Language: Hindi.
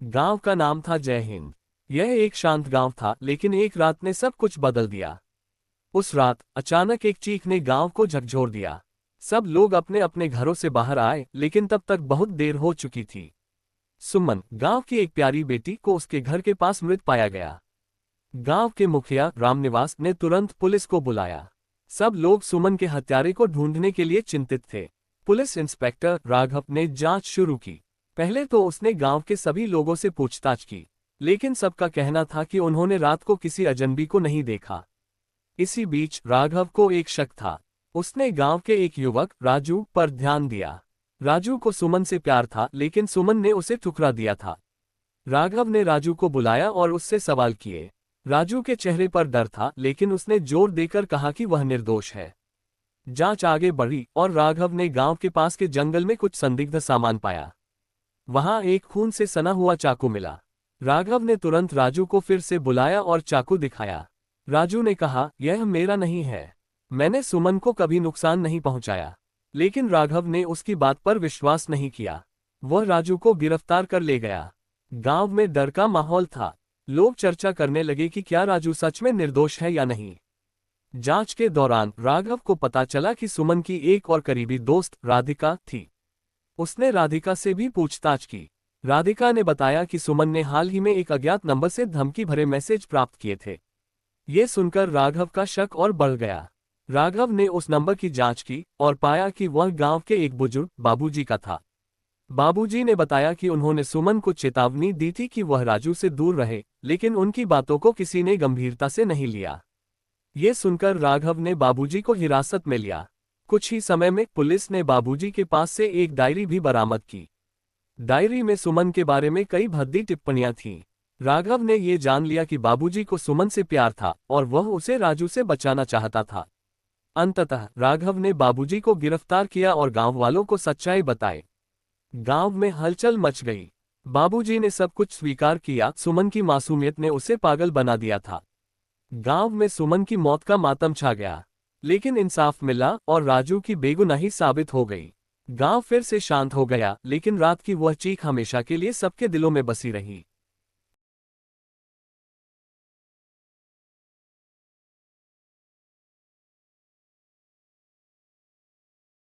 गांव का नाम था जय हिंद। यह एक शांत गांव था, लेकिन एक रात ने सब कुछ बदल दिया। उस रात अचानक एक चीख ने गांव को झकझोर दिया। सब लोग अपने अपने घरों से बाहर आए, लेकिन तब तक बहुत देर हो चुकी थी। सुमन, गांव की एक प्यारी बेटी, को उसके घर के पास मृत पाया गया। गांव के मुखिया रामनिवास ने तुरंत पुलिस को बुलाया। सब लोग सुमन के हत्यारे को ढूंढने के लिए चिंतित थे। पुलिस इंस्पेक्टर राघव ने जांच शुरू की। पहले तो उसने गांव के सभी लोगों से पूछताछ की, लेकिन सबका कहना था कि उन्होंने रात को किसी अजनबी को नहीं देखा। इसी बीच राघव को एक शक था। उसने गांव के एक युवक राजू पर ध्यान दिया। राजू को सुमन से प्यार था, लेकिन सुमन ने उसे ठुकरा दिया था। राघव ने राजू को बुलाया और उससे सवाल किए। राजू के चेहरे पर डर था, लेकिन उसने जोर देकर कहा कि वह निर्दोष है। जांच आगे बढ़ी और राघव ने गांव के पास के जंगल में कुछ संदिग्ध सामान पाया। वहां एक खून से सना हुआ चाकू मिला। राघव ने तुरंत राजू को फिर से बुलाया और चाकू दिखाया। राजू ने कहा, यह मेरा नहीं है, मैंने सुमन को कभी नुकसान नहीं पहुंचाया। लेकिन राघव ने उसकी बात पर विश्वास नहीं किया। वह राजू को गिरफ्तार कर ले गया। गांव में डर का माहौल था। लोग चर्चा करने लगे कि क्या राजू सच में निर्दोष है या नहीं। जांच के दौरान राघव को पता चला कि सुमन की एक और करीबी दोस्त राधिका थी। उसने राधिका से भी पूछताछ की। राधिका ने बताया कि सुमन ने हाल ही में एक अज्ञात नंबर से धमकी भरे मैसेज प्राप्त किए थे। ये सुनकर राघव का शक और बढ़ गया। राघव ने उस नंबर की जांच की और पाया कि वह गांव के एक बुजुर्ग बाबूजी का था। बाबूजी ने बताया कि उन्होंने सुमन को चेतावनी दी थी कि वह राजू से दूर रहे, लेकिन उनकी बातों को किसी ने गंभीरता से नहीं लिया। ये सुनकर राघव ने बाबूजी को हिरासत में लिया। कुछ ही समय में पुलिस ने बाबूजी के पास से एक डायरी भी बरामद की। डायरी में सुमन के बारे में कई भद्दी टिप्पणियां थीं। राघव ने ये जान लिया कि बाबूजी को सुमन से प्यार था और वह उसे राजू से बचाना चाहता था। अंततः राघव ने बाबूजी को गिरफ्तार किया और गांव वालों को सच्चाई बताई। गांव में हलचल मच गई। बाबूजी ने सब कुछ स्वीकार किया। सुमन की मासूमियत ने उसे पागल बना दिया था। गांव में सुमन की मौत का मातम छा गया, लेकिन इंसाफ मिला और राजू की बेगुनाही साबित हो गई। गांव फिर से शांत हो गया, लेकिन रात की वह चीख हमेशा के लिए सबके दिलों में बसी रही।